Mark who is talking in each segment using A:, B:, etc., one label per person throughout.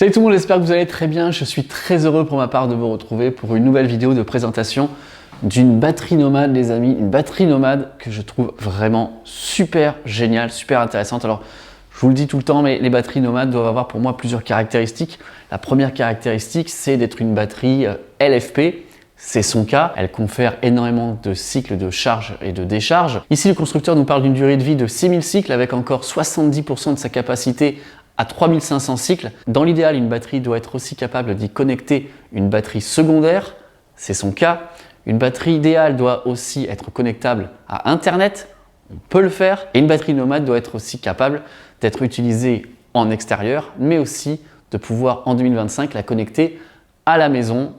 A: Salut tout le monde, j'espère que vous allez très bien. Je suis très heureux pour ma part de vous retrouver pour une nouvelle vidéo de présentation d'une batterie nomade, les amis. Une batterie nomade que je trouve vraiment super géniale, super intéressante. Alors, je vous le dis tout le temps, mais les batteries nomades doivent avoir pour moi plusieurs caractéristiques. La première caractéristique, c'est d'être une batterie LFP. C'est son cas, elle confère énormément de cycles de charge et de décharge. Ici, le constructeur nous parle d'une durée de vie de 6000 cycles avec encore 70% de sa capacité à 3500 cycles. Dans l'idéal, une batterie doit être aussi capable d'y connecter une batterie secondaire, c'est son cas. Une batterie idéale doit aussi être connectable à Internet, on peut le faire. Et une batterie nomade doit être aussi capable d'être utilisée en extérieur, mais aussi de pouvoir en 2025 la connecter à la maison.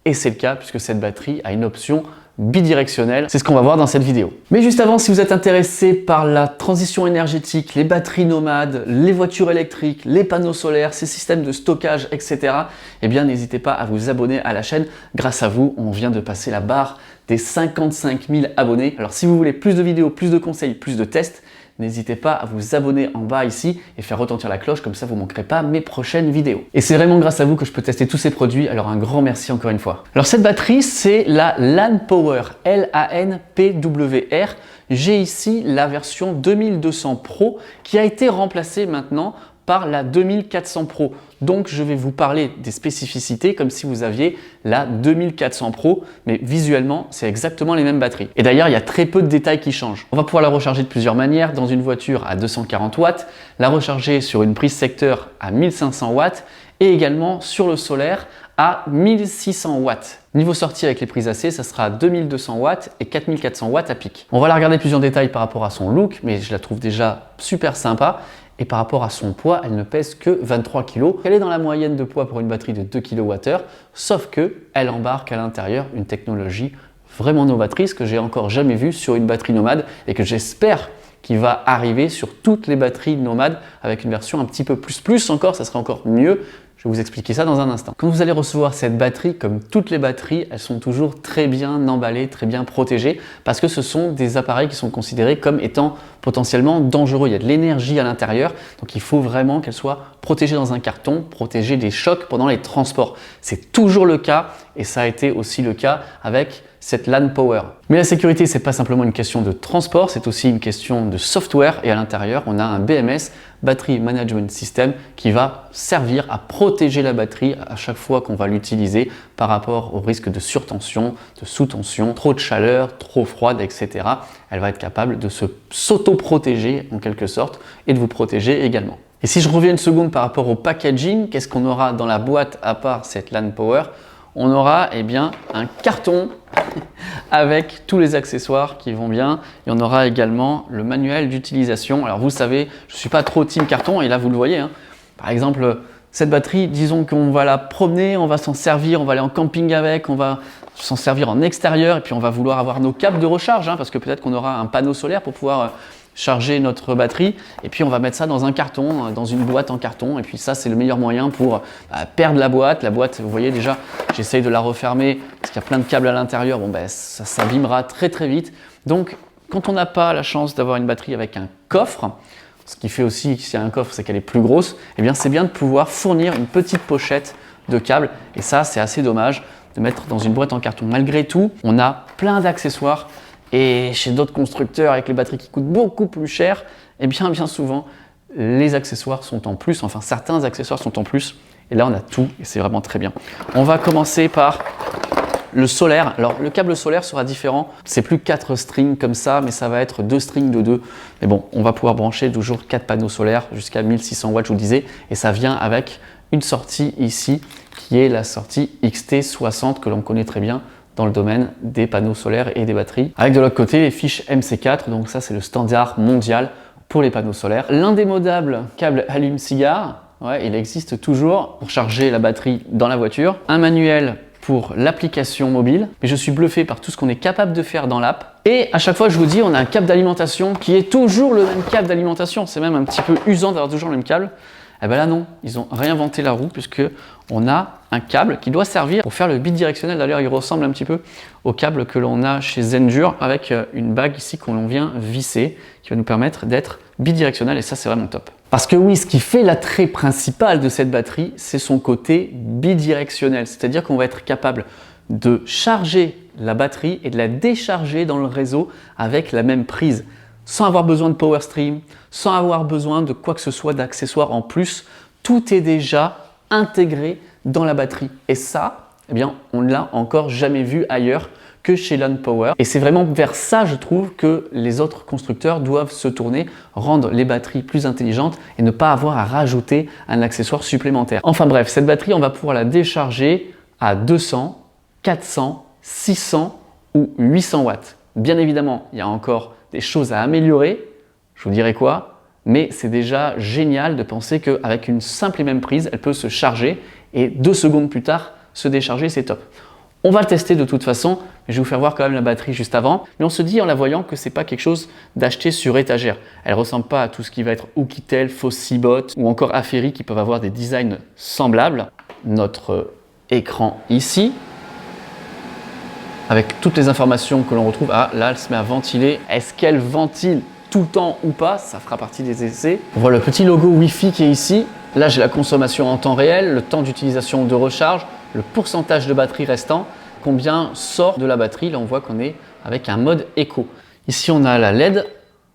A: Et c'est le cas puisque cette batterie a une option bidirectionnelle. C'est ce qu'on va voir dans cette vidéo. Mais juste avant, si vous êtes intéressé par la transition énergétique, les batteries nomades, les voitures électriques, les panneaux solaires, ces systèmes de stockage, etc., eh bien n'hésitez pas à vous abonner à la chaîne. Grâce à vous, on vient de passer la barre des 55 000 abonnés. Alors si vous voulez plus de vidéos, plus de conseils, plus de tests, n'hésitez pas à vous abonner en bas ici et faire retentir la cloche, comme ça vous ne manquerez pas mes prochaines vidéos. Et c'est vraiment grâce à vous que je peux tester tous ces produits, alors un grand merci encore une fois. Alors cette batterie, c'est la LANPWR, L-A-N-P-W-R. J'ai ici la version 2200 Pro qui a été remplacée maintenant par la 2400 Pro. Donc je vais vous parler des spécificités comme si vous aviez la 2400 Pro, mais visuellement c'est exactement les mêmes batteries. Et d'ailleurs il y a très peu de détails qui changent. On va pouvoir la recharger de plusieurs manières, dans une voiture à 240 watts, la recharger sur une prise secteur à 1500 watts et également sur le solaire à 1600 watts. Niveau sortie avec les prises AC, ça sera 2200 watts et 4400 watts à pic. On va la regarder plus en détail par rapport à son look, mais je la trouve déjà super sympa. Et par rapport à son poids, elle ne pèse que 23 kg. Elle est dans la moyenne de poids pour une batterie de 2 kWh, sauf qu'elle embarque à l'intérieur une technologie vraiment novatrice que j'ai encore jamais vue sur une batterie nomade et que j'espère qu'il va arriver sur toutes les batteries nomades avec une version un petit peu plus encore, ça serait encore mieux. Je vais vous expliquer ça dans un instant. Quand vous allez recevoir cette batterie, comme toutes les batteries, elles sont toujours très bien emballées, très bien protégées parce que ce sont des appareils qui sont considérés comme étant potentiellement dangereux. Il y a de l'énergie à l'intérieur, donc il faut vraiment qu'elles soient protégées dans un carton, protégées des chocs pendant les transports. C'est toujours le cas et ça a été aussi le cas avec cette LANPWR. Mais la sécurité, c'est pas simplement une question de transport, c'est aussi une question de software et à l'intérieur, on a un BMS, Battery Management System, qui va servir à protéger la batterie à chaque fois qu'on va l'utiliser par rapport au risque de surtension, de sous-tension, trop de chaleur, trop froide, etc. Elle va être capable de s'auto-protéger en quelque sorte et de vous protéger également. Et si je reviens une seconde par rapport au packaging, qu'est-ce qu'on aura dans la boîte à part cette LANPWR? On aura un carton avec tous les accessoires qui vont bien et on aura également le manuel d'utilisation. Alors vous savez, je ne suis pas trop team carton et là vous le voyez. Par exemple, cette batterie, disons qu'on va la promener, on va s'en servir, on va aller en camping avec, on va s'en servir en extérieur et puis on va vouloir avoir nos câbles de recharge parce que peut-être qu'on aura un panneau solaire pour pouvoir charger notre batterie et puis on va mettre ça dans un carton, dans une boîte en carton et puis ça c'est le meilleur moyen pour perdre la boîte. La boîte, vous voyez déjà, j'essaye de la refermer parce qu'il y a plein de câbles à l'intérieur, ça s'abîmera très vite. Donc quand on n'a pas la chance d'avoir une batterie avec un coffre, ce qui fait aussi que s'il y a un coffre c'est qu'elle est plus grosse, eh bien c'est bien de pouvoir fournir une petite pochette de câbles et ça c'est assez dommage de mettre dans une boîte en carton. Malgré tout, on a plein d'accessoires. Et chez d'autres constructeurs avec les batteries qui coûtent beaucoup plus cher, eh bien souvent les accessoires sont en plus, enfin certains accessoires sont en plus. Et là on a tout et c'est vraiment très bien. On va commencer par le solaire. Alors le câble solaire sera différent. C'est plus 4 strings comme ça, mais ça va être 2 strings de 2. Mais bon, on va pouvoir brancher toujours 4 panneaux solaires jusqu'à 1600 watts, je vous le disais. Et ça vient avec une sortie ici qui est la sortie XT60 que l'on connaît très bien dans le domaine des panneaux solaires et des batteries. Avec de l'autre côté les fiches MC4, donc ça c'est le standard mondial pour les panneaux solaires. L'indémodable câble allume-cigare, il existe toujours pour charger la batterie dans la voiture. Un manuel pour l'application mobile, mais je suis bluffé par tout ce qu'on est capable de faire dans l'app. Et à chaque fois je vous dis, on a un câble d'alimentation qui est toujours le même câble d'alimentation. C'est même un petit peu usant d'avoir toujours le même câble. Eh bien là non, ils n'ont réinventé la roue puisque on a un câble qui doit servir pour faire le bidirectionnel. D'ailleurs, il ressemble un petit peu au câble que l'on a chez Zendure avec une bague ici qu'on vient visser qui va nous permettre d'être bidirectionnel et ça c'est vraiment top. Parce que oui, ce qui fait l'attrait principal de cette batterie, c'est son côté bidirectionnel. C'est-à-dire qu'on va être capable de charger la batterie et de la décharger dans le réseau avec la même prise, sans avoir besoin de power stream, sans avoir besoin de quoi que ce soit d'accessoires en plus. Tout est déjà intégré dans la batterie. Et ça, eh bien, on ne l'a encore jamais vu ailleurs que chez Landpower. Et c'est vraiment vers ça, je trouve, que les autres constructeurs doivent se tourner, rendre les batteries plus intelligentes et ne pas avoir à rajouter un accessoire supplémentaire. Enfin bref, cette batterie, on va pouvoir la décharger à 200, 400, 600 ou 800 watts. Bien évidemment, il y a encore des choses à améliorer, je vous dirai quoi, mais c'est déjà génial de penser qu'avec une simple et même prise, elle peut se charger et 2 secondes plus tard se décharger, c'est top. On va le tester de toute façon, mais je vais vous faire voir quand même la batterie juste avant. Mais on se dit en la voyant que ce n'est pas quelque chose d'acheter sur étagère. Elle ne ressemble pas à tout ce qui va être Oukitel, Fossibot ou encore Aferi qui peuvent avoir des designs semblables. Notre écran ici, avec toutes les informations que l'on retrouve. Ah, là, elle se met à ventiler. Est-ce qu'elle ventile tout le temps ou pas? Ça fera partie des essais. On voit le petit logo Wi-Fi qui est ici. Là, j'ai la consommation en temps réel, le temps d'utilisation de recharge, le pourcentage de batterie restant, combien sort de la batterie. Là, on voit qu'on est avec un mode éco. Ici, on a la LED,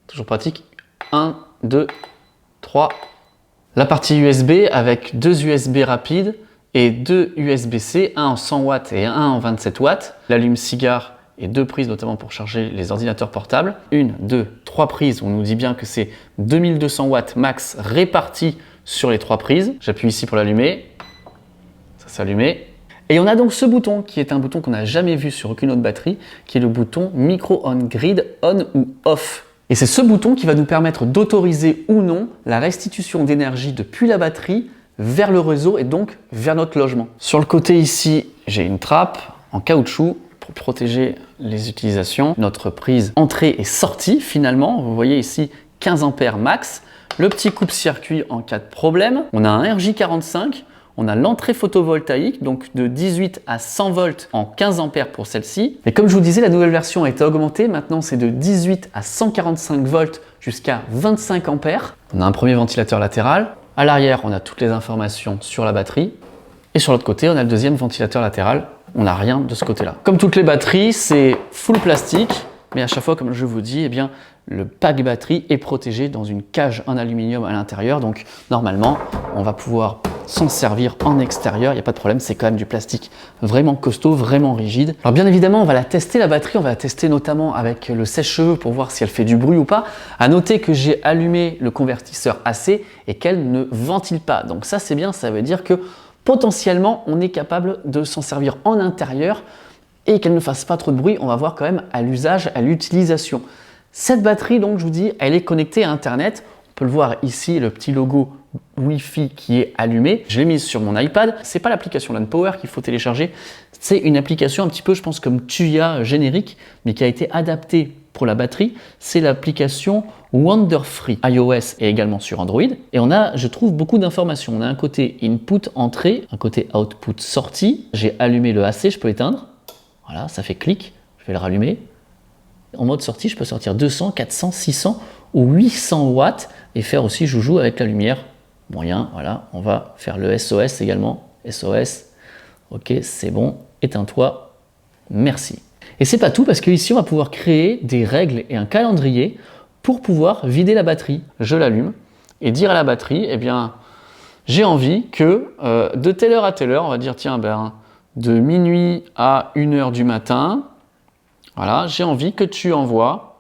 A: toujours pratique. 1, 2, 3. La partie USB avec 2 USB rapides et 2 USB-C, un en 100 watts et un en 27 watts. L'allume-cigare et 2 prises notamment pour charger les ordinateurs portables. 1, 2, 3 prises, on nous dit bien que c'est 2200 watts max répartis sur les 3 prises. J'appuie ici pour l'allumer, ça s'est allumé. Et on a donc ce bouton qui est un bouton qu'on n'a jamais vu sur aucune autre batterie, qui est le bouton Micro On Grid On ou Off. Et c'est ce bouton qui va nous permettre d'autoriser ou non la restitution d'énergie depuis la batterie vers le réseau et donc vers notre logement. Sur le côté ici, j'ai une trappe en caoutchouc pour protéger les utilisations. Notre prise entrée et sortie finalement, vous voyez ici 15 ampères max. Le petit coupe-circuit en cas de problème. On a un RJ45, on a l'entrée photovoltaïque, donc de 18 à 100 volts en 15 ampères pour celle-ci. Et comme je vous disais, la nouvelle version a été augmentée. Maintenant, c'est de 18 à 145 volts jusqu'à 25 ampères. On a un premier ventilateur latéral. À l'arrière, on a toutes les informations sur la batterie. Et sur l'autre côté, on a le deuxième ventilateur latéral. On n'a rien de ce côté-là. Comme toutes les batteries, c'est full plastique. Mais à chaque fois, comme je vous dis, eh bien, le pack batterie est protégé dans une cage en aluminium à l'intérieur. Donc normalement, on va pouvoir s'en servir en extérieur, il n'y a pas de problème, c'est quand même du plastique vraiment costaud, vraiment rigide. Alors bien évidemment, on va la tester la batterie, on va la tester notamment avec le sèche-cheveux pour voir si elle fait du bruit ou pas. À noter que j'ai allumé le convertisseur AC et qu'elle ne ventile pas. Donc ça c'est bien, ça veut dire que potentiellement on est capable de s'en servir en intérieur et qu'elle ne fasse pas trop de bruit, on va voir quand même à l'usage, à l'utilisation. Cette batterie donc je vous dis, elle est connectée à Internet. On peut le voir ici, le petit logo Wi-Fi qui est allumé. Je l'ai mise sur mon iPad. C'est pas l'application Landpower qu'il faut télécharger. C'est une application un petit peu, je pense, comme Tuya générique, mais qui a été adaptée pour la batterie. C'est l'application Wonderfree, iOS et également sur Android. Et on a, je trouve, beaucoup d'informations. On a un côté input entrée, un côté output sortie. J'ai allumé le AC, je peux l'éteindre. Voilà, ça fait clic. Je vais le rallumer. En mode sortie, je peux sortir 200, 400, 600 ou 800 watts et faire aussi joujou avec la lumière. Moyen, voilà, on va faire le SOS également. SOS, ok, c'est bon, éteins-toi, merci. Et c'est pas tout parce qu'ici on va pouvoir créer des règles et un calendrier pour pouvoir vider la batterie. Je l'allume et dire à la batterie, eh bien, j'ai envie que de telle heure à telle heure, on va dire, tiens, ben, de minuit à 1h du matin, voilà, j'ai envie que tu envoies,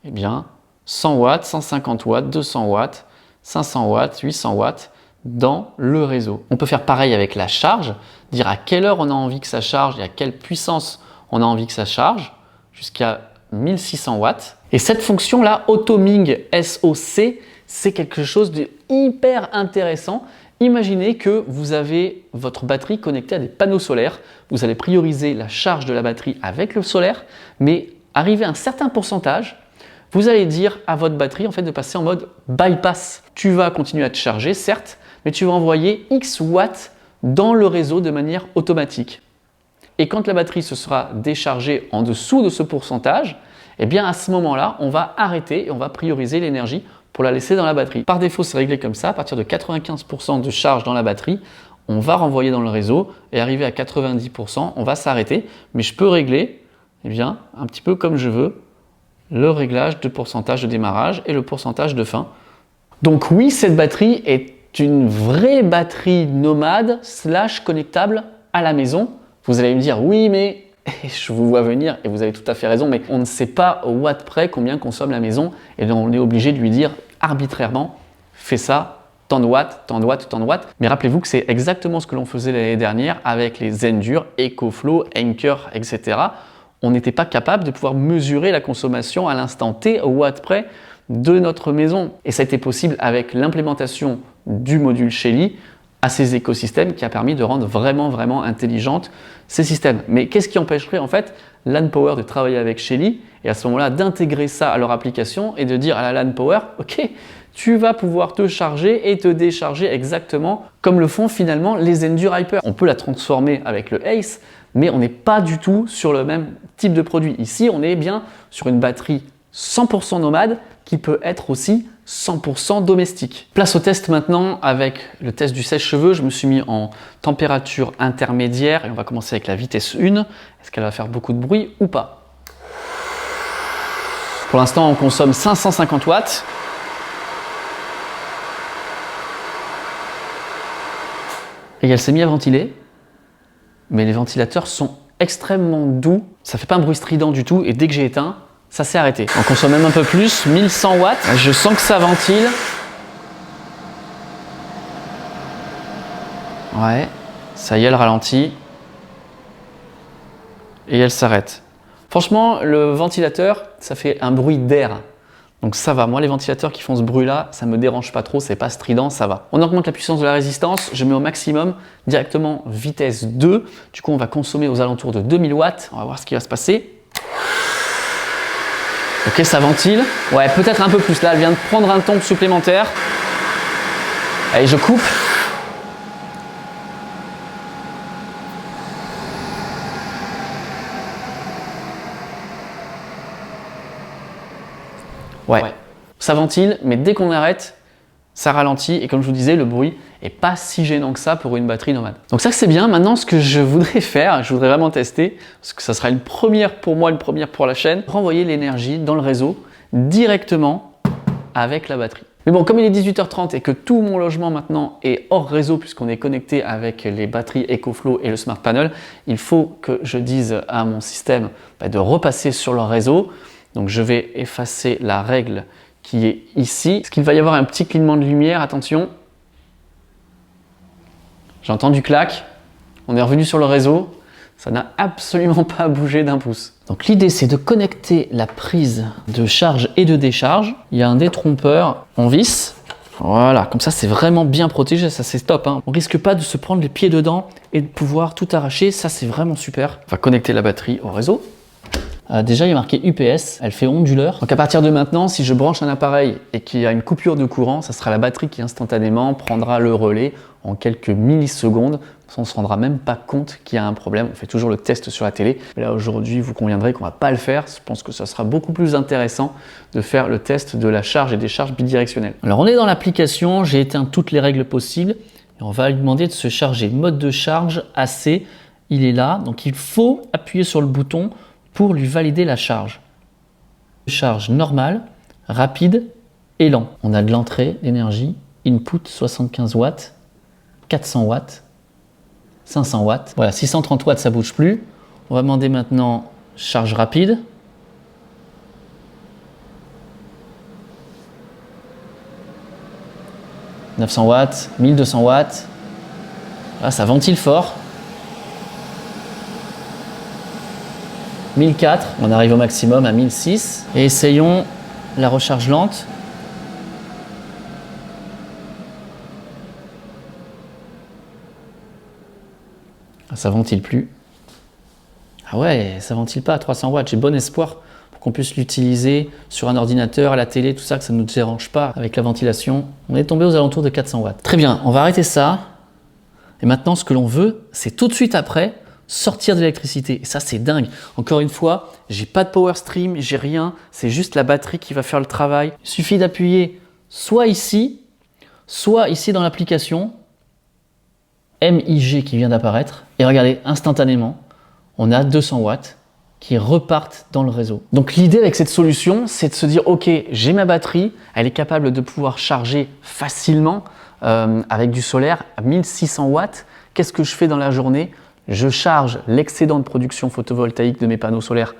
A: eh bien, 100 watts, 150 watts, 200 watts, 500 watts, 800 watts dans le réseau. On peut faire pareil avec la charge, dire à quelle heure on a envie que ça charge et à quelle puissance on a envie que ça charge, jusqu'à 1600 watts. Et cette fonction-là, Automing SOC, c'est quelque chose de hyper intéressant. Imaginez que vous avez votre batterie connectée à des panneaux solaires. Vous allez prioriser la charge de la batterie avec le solaire, mais arrivé à un certain pourcentage, vous allez dire à votre batterie en fait de passer en mode bypass. Tu vas continuer à te charger, certes, mais tu vas envoyer X watts dans le réseau de manière automatique. Et quand la batterie se sera déchargée en dessous de ce pourcentage, eh bien à ce moment-là, on va arrêter et on va prioriser l'énergie pour la laisser dans la batterie. Par défaut, c'est réglé comme ça. À partir de 95% de charge dans la batterie, on va renvoyer dans le réseau et arrivé à 90%, on va s'arrêter. Mais je peux régler eh bien, un petit peu comme je veux le réglage de pourcentage de démarrage et le pourcentage de fin. Donc oui, cette batterie est une vraie batterie nomade / connectable à la maison. Vous allez me dire, oui, mais je vous vois venir et vous avez tout à fait raison, mais on ne sait pas au watt près combien consomme la maison et donc on est obligé de lui dire arbitrairement, fais ça, tant de watts, tant de watts, tant de watts. Mais rappelez-vous que c'est exactement ce que l'on faisait l'année dernière avec les Zendure, EcoFlow, Anker, etc. On n'était pas capable de pouvoir mesurer la consommation à l'instant T au watt près de notre maison. Et ça a été possible avec l'implémentation du module Shelly à ces écosystèmes qui a permis de rendre vraiment intelligentes ces systèmes. Mais qu'est-ce qui empêcherait en fait LAN Power de travailler avec Shelly et à ce moment-là d'intégrer ça à leur application et de dire à la LAN Power, ok, tu vas pouvoir te charger et te décharger exactement comme le font finalement les Endure Hyper. On peut la transformer avec le Ace, mais on n'est pas du tout sur le même type de produit. Ici, on est bien sur une batterie 100% nomade qui peut être aussi 100% domestique. Place au test maintenant avec le test du sèche-cheveux. Je me suis mis en température intermédiaire et on va commencer avec la vitesse 1. Est-ce qu'elle va faire beaucoup de bruit ou pas? Pour l'instant, on consomme 550 watts. Et elle s'est mise à ventiler, mais les ventilateurs sont extrêmement doux. Ça fait pas un bruit strident du tout et dès que j'ai éteint, ça s'est arrêté. On consomme même un peu plus, 1100 watts. Je sens que ça ventile. Ouais, ça y est, elle ralentit. Et elle s'arrête. Franchement, le ventilateur, ça fait un bruit d'air. Donc ça va. Moi, les ventilateurs qui font ce bruit-là, ça me dérange pas trop, c'est pas strident, ça va. On augmente la puissance de la résistance. Je mets au maximum, directement vitesse 2. Du coup, on va consommer aux alentours de 2000 watts. On va voir ce qui va se passer. Ok, ça ventile. Ouais, peut-être un peu plus. Là, elle vient de prendre un ton supplémentaire. Allez, je coupe. Ouais, ça ventile, mais dès qu'on arrête, ça ralentit. Et comme je vous disais, le bruit est pas si gênant que ça pour une batterie nomade. Donc ça, c'est bien. Maintenant, ce que je voudrais faire, je voudrais vraiment tester, parce que ça sera une première pour moi, une première pour la chaîne, renvoyer l'énergie dans le réseau directement avec la batterie. Mais bon, comme il est 18h30 et que tout mon logement maintenant est hors réseau puisqu'on est connecté avec les batteries EcoFlow et le Smart Panel, il faut que je dise à mon système de repasser sur leur réseau. Donc je vais effacer la règle qui est ici. Est-ce qu'il va y avoir un petit clignement de lumière? Attention. J'ai entendu clac. On est revenu sur le réseau. Ça n'a absolument pas bougé d'un pouce. Donc l'idée, c'est de connecter la prise de charge et de décharge. Il y a un détrompeur en vis. Voilà, comme ça, c'est vraiment bien protégé. Ça, c'est top, hein. On risque pas de se prendre les pieds dedans et de pouvoir tout arracher. Ça, c'est vraiment super. On va connecter la batterie au réseau. Déjà, il y a marqué UPS, elle fait onduleur. Donc à partir de maintenant, si je branche un appareil et qu'il y a une coupure de courant, ça sera la batterie qui instantanément prendra le relais en quelques millisecondes. On ne se rendra même pas compte qu'il y a un problème. On fait toujours le test sur la télé. Mais là, aujourd'hui, vous conviendrez qu'on ne va pas le faire. Je pense que ça sera beaucoup plus intéressant de faire le test de la charge et des charges bidirectionnelles. Alors, on est dans l'application. J'ai éteint toutes les règles possibles. Et on va lui demander de se charger. Mode de charge AC, il est là. Donc, il faut appuyer sur le bouton pour lui valider la charge. Charge normale, rapide et lent. On a de l'entrée d'énergie, input 75 watts, 400 watts, 500 watts. Voilà, 630 watts, ça ne bouge plus. On va demander maintenant charge rapide. « 900 watts, 1200 watts. » Là, ça ventile fort. 1004, on arrive au maximum à 1006 et essayons la recharge lente. Ça ventile plus. Ah ouais, ça ventile pas à 300 watts, j'ai bon espoir pour qu'on puisse l'utiliser sur un ordinateur, à la télé, tout ça, que ça ne nous dérange pas avec la ventilation. On est tombé aux alentours de 400 watts. Très bien, on va arrêter ça. Et maintenant, ce que l'on veut, c'est tout de suite après sortir de l'électricité. Et ça, c'est dingue. Encore une fois, j'ai pas de power stream, j'ai rien. C'est juste la batterie qui va faire le travail. Il suffit d'appuyer soit ici dans l'application MIG qui vient d'apparaître. Et regardez, instantanément, on a 200 watts qui repartent dans le réseau. Donc l'idée avec cette solution, c'est de se dire, ok, j'ai ma batterie, elle est capable de pouvoir charger facilement avec du solaire à 1600 watts. Qu'est-ce que je fais dans la journée? Je charge l'excédent de production photovoltaïque de mes panneaux solaires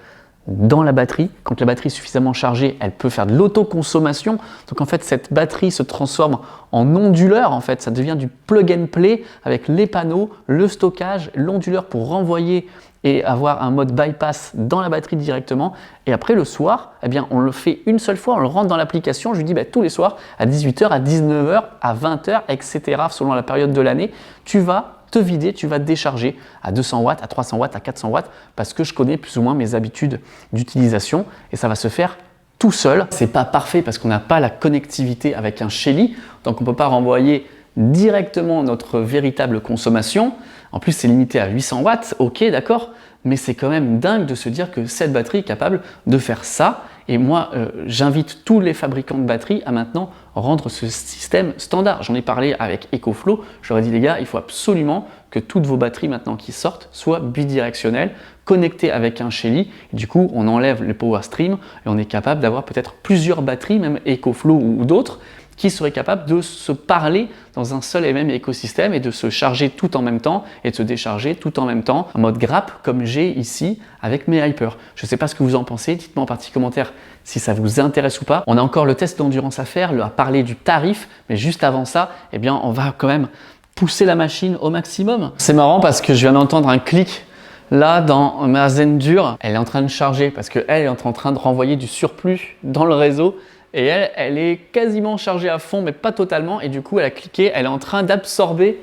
A: dans la batterie. Quand la batterie est suffisamment chargée, elle peut faire de l'autoconsommation. Donc en fait, cette batterie se transforme en onduleur. En fait, ça devient du plug and play avec les panneaux, le stockage, l'onduleur pour renvoyer et avoir un mode bypass dans la batterie directement. Et après, le soir, eh bien, on le fait une seule fois, on le rentre dans l'application. Je lui dis tous les soirs, à 18h, à 19h, à 20h, etc., selon la période de l'année, tu vas te vider, tu vas te décharger à 200 watts, à 300 watts, à 400 watts, parce que je connais plus ou moins mes habitudes d'utilisation et ça va se faire tout seul. C'est pas parfait parce qu'on n'a pas la connectivité avec un Shelly, donc on ne peut pas renvoyer directement notre véritable consommation. En plus, c'est limité à 800 watts, ok, d'accord, mais c'est quand même dingue de se dire que cette batterie est capable de faire ça. Et moi, j'invite tous les fabricants de batteries à maintenant rendre ce système standard. J'en ai parlé avec EcoFlow. Je leur ai dit, les gars, il faut absolument que toutes vos batteries maintenant qui sortent soient bidirectionnelles, connectées avec un Shelly. Et du coup, on enlève le power stream et on est capable d'avoir peut-être plusieurs batteries, même EcoFlow ou d'autres, qui seraient capables de se parler dans un seul et même écosystème et de se charger tout en même temps et de se décharger tout en même temps en mode grappe comme j'ai ici avec mes Hyper. Je ne sais pas ce que vous en pensez, dites-moi en partie commentaire si ça vous intéresse ou pas. On a encore le test d'endurance à faire, à parler du tarif, mais juste avant ça, eh bien, on va quand même pousser la machine au maximum. C'est marrant parce que je viens d'entendre un clic là dans ma Zendure. Elle est en train de charger parce qu'elle est en train de renvoyer du surplus dans le réseau. Et elle est quasiment chargée à fond, mais pas totalement. Et du coup, elle a cliqué, elle est en train d'absorber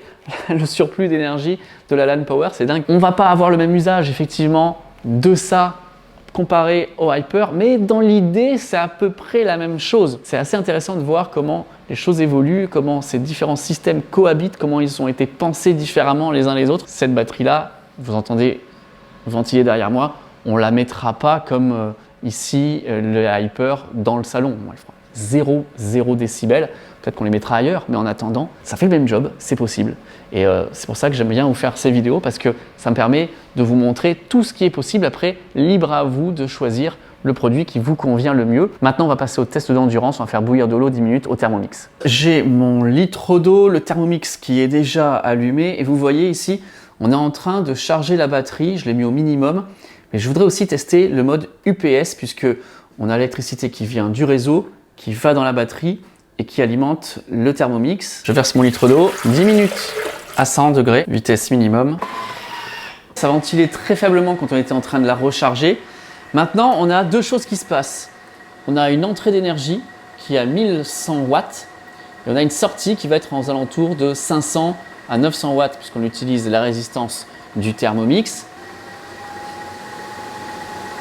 A: le surplus d'énergie de la LAN Power. C'est dingue. On ne va pas avoir le même usage, effectivement, de ça comparé au Hyper, mais dans l'idée, c'est à peu près la même chose. C'est assez intéressant de voir comment les choses évoluent, comment ces différents systèmes cohabitent, comment ils ont été pensés différemment les uns les autres. Cette batterie-là, vous entendez ventiler derrière moi, on ne la mettra pas comme ici le Hyper dans le salon. Moi, elle fera 0 décibels. Peut-être qu'on les mettra ailleurs, mais en attendant, ça fait le même job, c'est possible. Et c'est pour ça que j'aime bien vous faire ces vidéos parce que ça me permet de vous montrer tout ce qui est possible. Après, libre à vous de choisir le produit qui vous convient le mieux. Maintenant, on va passer au test d'endurance. On va faire bouillir de l'eau 10 minutes au Thermomix. J'ai mon litre d'eau, le Thermomix qui est déjà allumé. Et vous voyez ici, on est en train de charger la batterie. Je l'ai mis au minimum. Mais je voudrais aussi tester le mode UPS puisque on a l'électricité qui vient du réseau, qui va dans la batterie et qui alimente le Thermomix. Je verse mon litre d'eau, 10 minutes à 100 degrés, vitesse minimum. Ça ventilait très faiblement quand on était en train de la recharger. Maintenant, on a deux choses qui se passent. On a une entrée d'énergie qui est à 1100 watts et on a une sortie qui va être aux alentours de 500 à 900 watts puisqu'on utilise la résistance du Thermomix.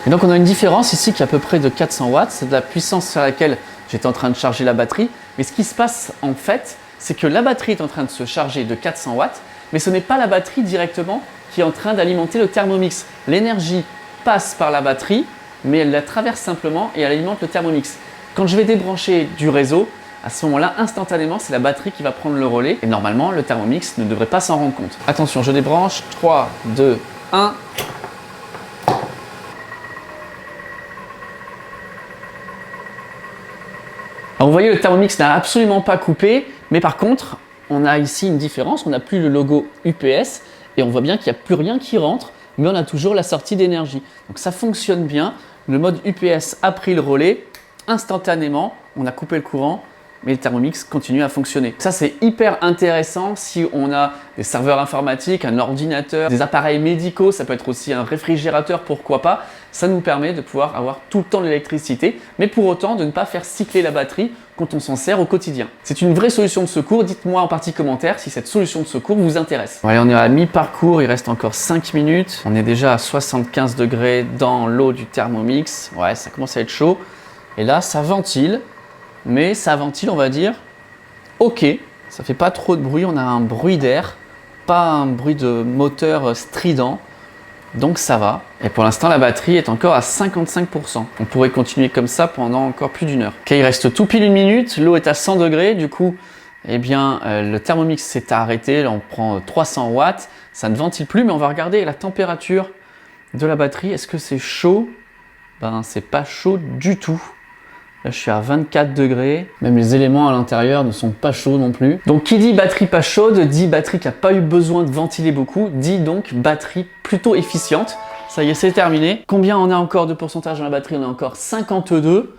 A: Et donc on a une différence ici qui est à peu près de 400 watts, c'est de la puissance sur laquelle j'étais en train de charger la batterie. Mais ce qui se passe en fait, c'est que la batterie est en train de se charger de 400 watts, mais ce n'est pas la batterie directement qui est en train d'alimenter le Thermomix. L'énergie passe par la batterie, mais elle la traverse simplement et elle alimente le Thermomix. Quand je vais débrancher du réseau, à ce moment-là, instantanément, c'est la batterie qui va prendre le relais. Et normalement, le Thermomix ne devrait pas s'en rendre compte. Attention, je débranche. 3, 2, 1. Alors vous voyez, le Thermomix n'a absolument pas coupé, mais par contre, on a ici une différence. On n'a plus le logo UPS et on voit bien qu'il n'y a plus rien qui rentre, mais on a toujours la sortie d'énergie. Donc ça fonctionne bien. Le mode UPS a pris le relais instantanément. On a coupé le courant, mais le Thermomix continue à fonctionner. Ça, c'est hyper intéressant si on a des serveurs informatiques, un ordinateur, des appareils médicaux. Ça peut être aussi un réfrigérateur, pourquoi pas. Ça nous permet de pouvoir avoir tout le temps de l'électricité, mais pour autant de ne pas faire cycler la batterie quand on s'en sert au quotidien. C'est une vraie solution de secours. Dites-moi en partie commentaire si cette solution de secours vous intéresse. Bon, allez, on est à mi-parcours, il reste encore 5 minutes. On est déjà à 75 degrés dans l'eau du Thermomix. Ouais, ça commence à être chaud. Et là, ça ventile, mais ça ventile, on va dire, ok. Ça fait pas trop de bruit, on a un bruit d'air, pas un bruit de moteur strident. Donc ça va. Et pour l'instant, la batterie est encore à 55%. On pourrait continuer comme ça pendant encore plus d'une heure. Ok, il reste tout pile une minute. L'eau est à 100 degrés. Du coup, eh bien, le Thermomix s'est arrêté. Là, on prend 300 watts. Ça ne ventile plus, mais on va regarder la température de la batterie. Est-ce que c'est chaud? Ben, c'est pas chaud du tout. Là, je suis à 24 degrés. Même les éléments à l'intérieur ne sont pas chauds non plus. Donc, qui dit batterie pas chaude, dit batterie qui n'a pas eu besoin de ventiler beaucoup, dit donc batterie plutôt efficiente. Ça y est, c'est terminé. Combien on a encore de pourcentage dans la batterie? On a encore 52.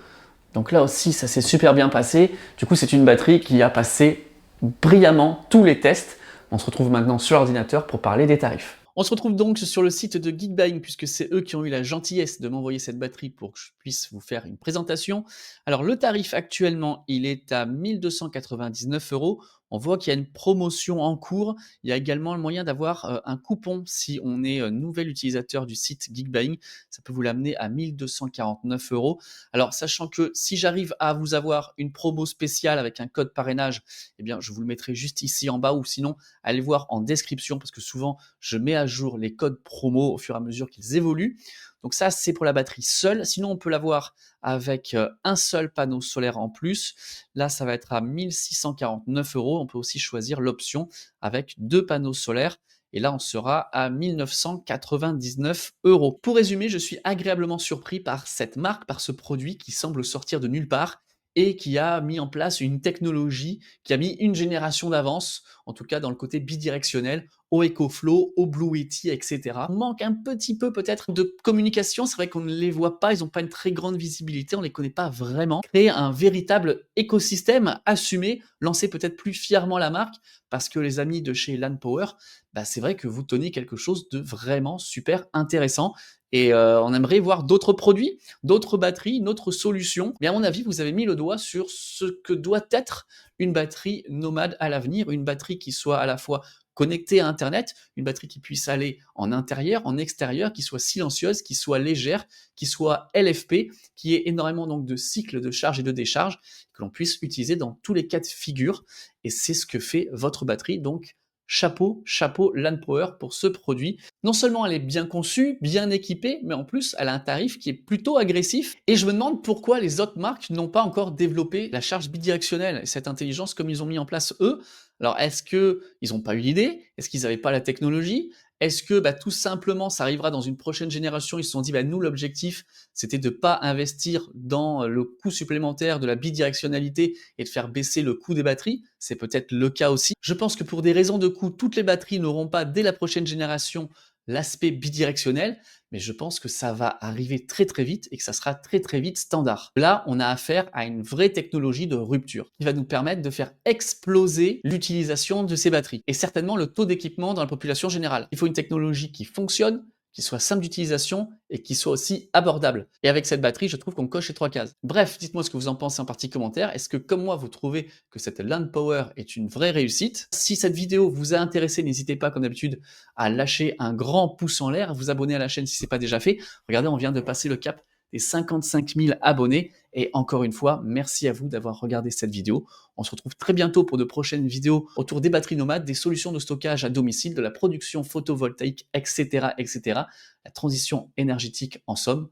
A: Donc là aussi, ça s'est super bien passé. Du coup, c'est une batterie qui a passé brillamment tous les tests. On se retrouve maintenant sur l'ordinateur pour parler des tarifs. On se retrouve donc sur le site de Geekbuying puisque c'est eux qui ont eu la gentillesse de m'envoyer cette batterie pour que je puisse vous faire une présentation. Alors le tarif actuellement, il est à 1 299 €. On voit qu'il y a une promotion en cours. Il y a également le moyen d'avoir un coupon si on est nouvel utilisateur du site Geekbuying. Ça peut vous l'amener à 1 249 €. Alors sachant que si j'arrive à vous avoir une promo spéciale avec un code parrainage, eh bien je vous le mettrai juste ici en bas ou sinon allez voir en description parce que souvent je mets à jour les codes promo au fur et à mesure qu'ils évoluent. Donc ça, c'est pour la batterie seule. Sinon, on peut l'avoir avec un seul panneau solaire en plus. Là, ça va être à 1 649 €. On peut aussi choisir l'option avec 2 panneaux solaires. Et là, on sera à 1 999 €. Pour résumer, je suis agréablement surpris par cette marque, par ce produit qui semble sortir de nulle part et qui a mis en place une technologie qui a mis une génération d'avance, en tout cas dans le côté bidirectionnel, au EcoFlow, au Blue Yeti, etc. On manque un petit peu peut-être de communication, c'est vrai qu'on ne les voit pas, ils n'ont pas une très grande visibilité, on ne les connaît pas vraiment. Créer un véritable écosystème assumé, lancer peut-être plus fièrement la marque, parce que les amis de chez LAN Power, bah c'est vrai que vous tenez quelque chose de vraiment super intéressant. Et on aimerait voir d'autres produits, d'autres batteries, une autre solution. Mais à mon avis, vous avez mis le doigt sur ce que doit être une batterie nomade à l'avenir, une batterie qui soit à la fois connectée à Internet, une batterie qui puisse aller en intérieur, en extérieur, qui soit silencieuse, qui soit légère, qui soit LFP, qui ait énormément donc de cycles de charge et de décharge, que l'on puisse utiliser dans tous les cas de figure. Et c'est ce que fait votre batterie. Donc, chapeau, chapeau LAN Power pour ce produit. Non seulement elle est bien conçue, bien équipée, mais en plus elle a un tarif qui est plutôt agressif. Et je me demande pourquoi les autres marques n'ont pas encore développé la charge bidirectionnelle et cette intelligence comme ils ont mis en place eux. Alors est-ce qu'ils n'ont pas eu l'idée? Est-ce qu'ils n'avaient pas la technologie? Est-ce que tout simplement ça arrivera dans une prochaine génération? Ils se sont dit nous l'objectif c'était de ne pas investir dans le coût supplémentaire de la bidirectionnalité et de faire baisser le coût des batteries. C'est peut-être le cas aussi. Je pense que pour des raisons de coût, toutes les batteries n'auront pas dès la prochaine génération l'aspect bidirectionnel, mais je pense que ça va arriver très très vite et que ça sera très très vite standard. Là, on a affaire à une vraie technologie de rupture qui va nous permettre de faire exploser l'utilisation de ces batteries et certainement le taux d'équipement dans la population générale. Il faut une technologie qui fonctionne, qui soit simple d'utilisation et qui soit aussi abordable. Et avec cette batterie, je trouve qu'on coche les 3 cases. Bref, dites-moi ce que vous en pensez en partie commentaire. Est-ce que comme moi, vous trouvez que cette LAN Power est une vraie réussite? Si cette vidéo vous a intéressé, n'hésitez pas comme d'habitude à lâcher un grand pouce en l'air, à vous abonner à la chaîne si ce n'est pas déjà fait. Regardez, on vient de passer le cap des 55 000 abonnés. Et encore une fois, merci à vous d'avoir regardé cette vidéo. On se retrouve très bientôt pour de prochaines vidéos autour des batteries nomades, des solutions de stockage à domicile, de la production photovoltaïque, etc., etc. La transition énergétique en somme.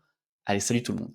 A: Allez, salut tout le monde.